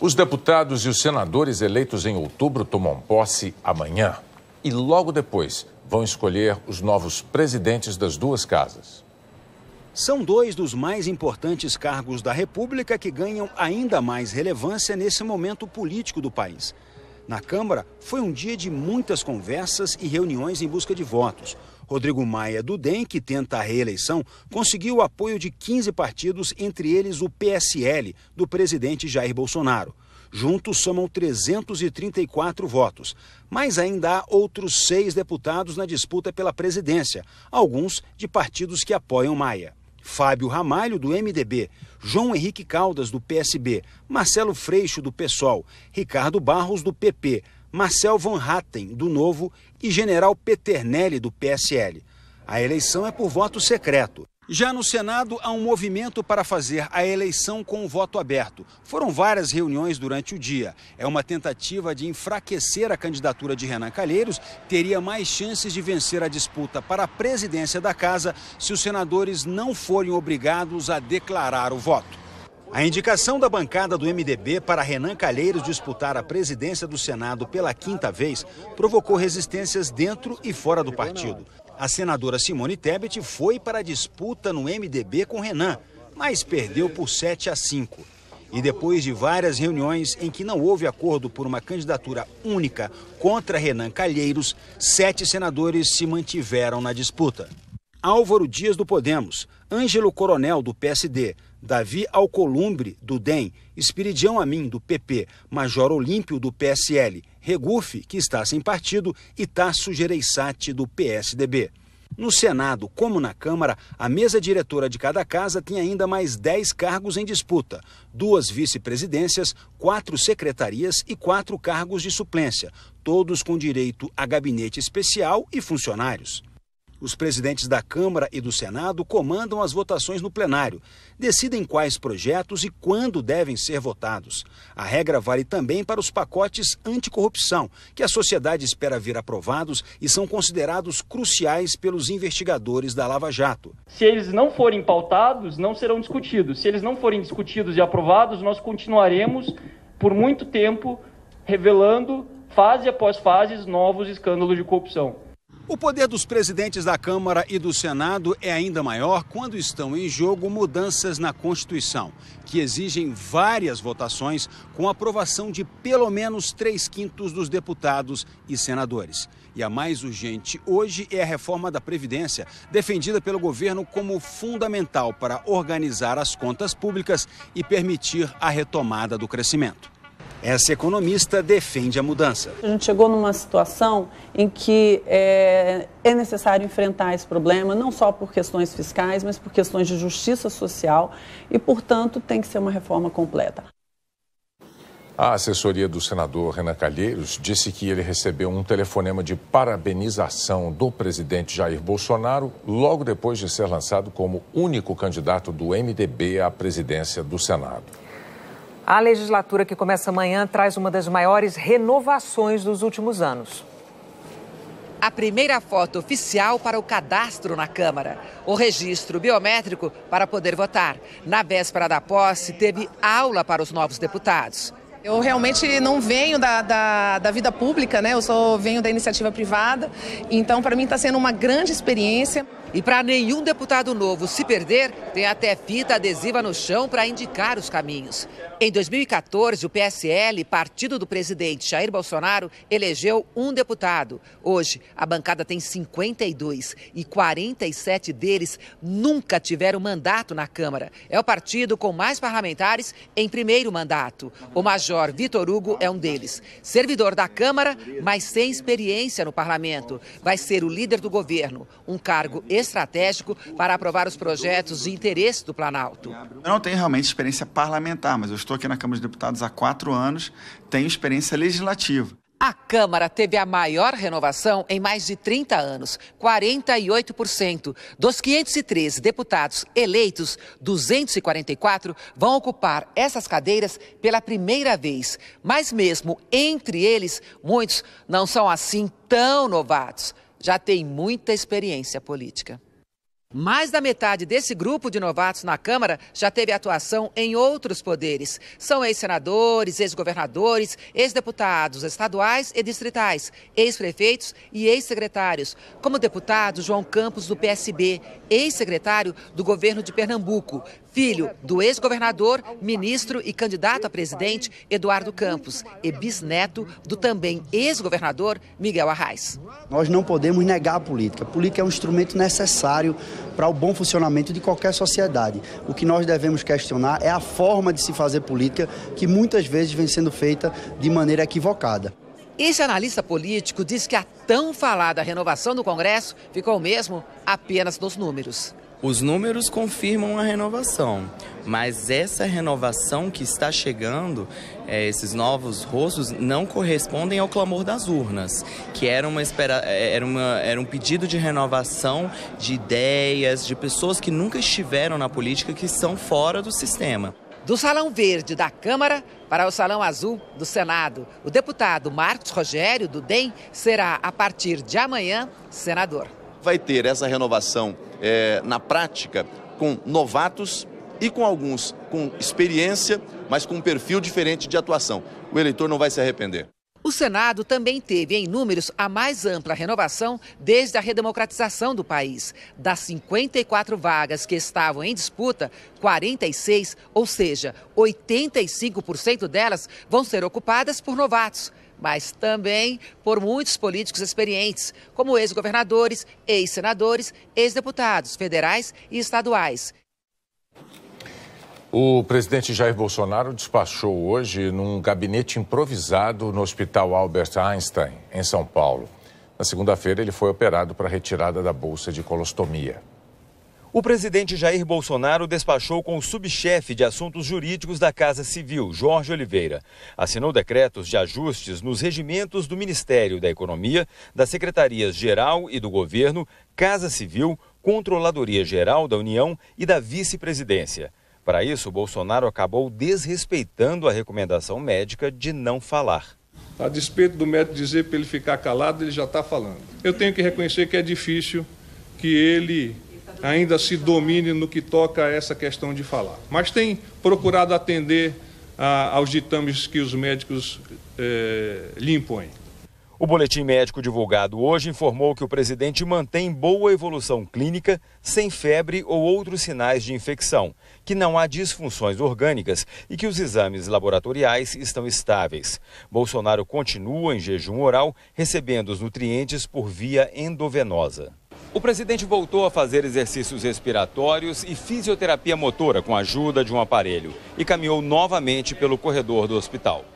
Os deputados e os senadores eleitos em outubro tomam posse amanhã. E logo depois vão escolher os novos presidentes das duas casas. São dois dos mais importantes cargos da República que ganham ainda mais relevância nesse momento político do país. Na Câmara, foi um dia de muitas conversas e reuniões em busca de votos. Rodrigo Maia, do DEM, que tenta a reeleição, conseguiu o apoio de 15 partidos, entre eles o PSL, do presidente Jair Bolsonaro. Juntos somam 334 votos, mas ainda há outros 6 deputados na disputa pela presidência, alguns de partidos que apoiam Maia. Fábio Ramalho, do MDB, João Henrique Caldas, do PSB, Marcelo Freixo, do PSOL, Ricardo Barros, do PP, Marcel Van Hatten, do Novo e General Peternelli, do PSL. A eleição é por voto secreto. Já no Senado, há um movimento para fazer a eleição com o voto aberto. Foram várias reuniões durante o dia. É uma tentativa de enfraquecer a candidatura de Renan Calheiros. Teria mais chances de vencer a disputa para a presidência da casa se os senadores não forem obrigados a declarar o voto. A indicação da bancada do MDB para Renan Calheiros disputar a presidência do Senado pela 5ª vez provocou resistências dentro e fora do partido. A senadora Simone Tebet foi para a disputa no MDB com Renan, mas perdeu por 7-5. E depois de várias reuniões em que não houve acordo por uma candidatura única contra Renan Calheiros, 7 senadores se mantiveram na disputa. Álvaro Dias, do Podemos, Ângelo Coronel, do PSD, Davi Alcolumbre, do DEM, Espiridião Amin, do PP, Major Olímpio, do PSL, Regufe, que está sem partido, e Tasso Gereissati, do PSDB. No Senado, como na Câmara, a mesa diretora de cada casa tem ainda mais 10 cargos em disputa, 2 vice-presidências, 4 secretarias e 4 cargos de suplência, todos com direito a gabinete especial e funcionários. Os presidentes da Câmara e do Senado comandam as votações no plenário, decidem quais projetos e quando devem ser votados. A regra vale também para os pacotes anticorrupção, que a sociedade espera ver aprovados e são considerados cruciais pelos investigadores da Lava Jato. Se eles não forem pautados, não serão discutidos. Se eles não forem discutidos e aprovados, nós continuaremos por muito tempo revelando, fase após fase, novos escândalos de corrupção. O poder dos presidentes da Câmara e do Senado é ainda maior quando estão em jogo mudanças na Constituição, que exigem várias votações com aprovação de pelo menos 3/5 dos deputados e senadores. E a mais urgente hoje é a reforma da Previdência, defendida pelo governo como fundamental para organizar as contas públicas e permitir a retomada do crescimento. Essa economista defende a mudança. A gente chegou numa situação em que é necessário enfrentar esse problema, não só por questões fiscais, mas por questões de justiça social e, portanto, tem que ser uma reforma completa. A assessoria do senador Renan Calheiros disse que ele recebeu um telefonema de parabenização do presidente Jair Bolsonaro logo depois de ser lançado como único candidato do MDB à presidência do Senado. A legislatura que começa amanhã traz uma das maiores renovações dos últimos anos. A primeira foto oficial para o cadastro na Câmara. O registro biométrico para poder votar. Na véspera da posse, teve aula para os novos deputados. Eu realmente não venho da vida pública, né? Eu venho da iniciativa privada. Então, para mim, está sendo uma grande experiência. E para nenhum deputado novo se perder, tem até fita adesiva no chão para indicar os caminhos. Em 2014, o PSL, partido do presidente Jair Bolsonaro, elegeu um deputado. Hoje, a bancada tem 52 e 47 deles nunca tiveram mandato na Câmara. É o partido com mais parlamentares em primeiro mandato. O Major Vitor Hugo é um deles. Servidor da Câmara, mas sem experiência no parlamento. Vai ser o líder do governo, um cargo estratégico para aprovar os projetos de interesse do Planalto. Eu não tenho realmente experiência parlamentar, mas eu estou aqui na Câmara dos Deputados há 4 anos, tenho experiência legislativa. A Câmara teve a maior renovação em mais de 30 anos, 48%. Dos 513 deputados eleitos, 244 vão ocupar essas cadeiras pela primeira vez. Mas mesmo entre eles, muitos não são assim tão novatos. Já têm muita experiência política. Mais da metade desse grupo de novatos na Câmara já teve atuação em outros poderes. São ex-senadores, ex-governadores, ex-deputados estaduais e distritais, ex-prefeitos e ex-secretários, como o deputado João Campos, do PSB, ex-secretário do governo de Pernambuco, filho do ex-governador, ministro e candidato a presidente Eduardo Campos e bisneto do também ex-governador Miguel Arraes. Nós não podemos negar a política. A política é um instrumento necessário para o bom funcionamento de qualquer sociedade. O que nós devemos questionar é a forma de se fazer política, que muitas vezes vem sendo feita de maneira equivocada. Esse analista político diz que a tão falada renovação do Congresso ficou mesmo apenas nos números. Os números confirmam a renovação, mas essa renovação que está chegando, esses novos rostos, não correspondem ao clamor das urnas, que era um pedido de renovação de ideias, de pessoas que nunca estiveram na política, que estão fora do sistema. Do Salão Verde da Câmara para o Salão Azul do Senado, o deputado Marcos Rogério, do DEM, será, a partir de amanhã, senador. Vai ter essa renovação na prática com novatos e com alguns com experiência, mas com um perfil diferente de atuação. O eleitor não vai se arrepender. O Senado também teve em números a mais ampla renovação desde a redemocratização do país. Das 54 vagas que estavam em disputa, 46, ou seja, 85% delas vão ser ocupadas por novatos, mas também por muitos políticos experientes, como ex-governadores, ex-senadores, ex-deputados federais e estaduais. O presidente Jair Bolsonaro despachou hoje num gabinete improvisado no Hospital Albert Einstein, em São Paulo. Na segunda-feira, ele foi operado para a retirada da bolsa de colostomia. O presidente Jair Bolsonaro despachou com o subchefe de assuntos jurídicos da Casa Civil, Jorge Oliveira. Assinou decretos de ajustes nos regimentos do Ministério da Economia, das Secretarias-Geral e do Governo, Casa Civil, Controladoria Geral da União e da Vice-Presidência. Para isso, Bolsonaro acabou desrespeitando a recomendação médica de não falar. A despeito do médico dizer para ele ficar calado, ele já está falando. Eu tenho que reconhecer que é difícil que ele ainda se domine no que toca a essa questão de falar. Mas tem procurado atender aos ditames que os médicos lhe impõem. O boletim médico divulgado hoje informou que o presidente mantém boa evolução clínica, sem febre ou outros sinais de infecção, que não há disfunções orgânicas e que os exames laboratoriais estão estáveis. Bolsonaro continua em jejum oral, recebendo os nutrientes por via endovenosa. O presidente voltou a fazer exercícios respiratórios e fisioterapia motora com a ajuda de um aparelho e caminhou novamente pelo corredor do hospital.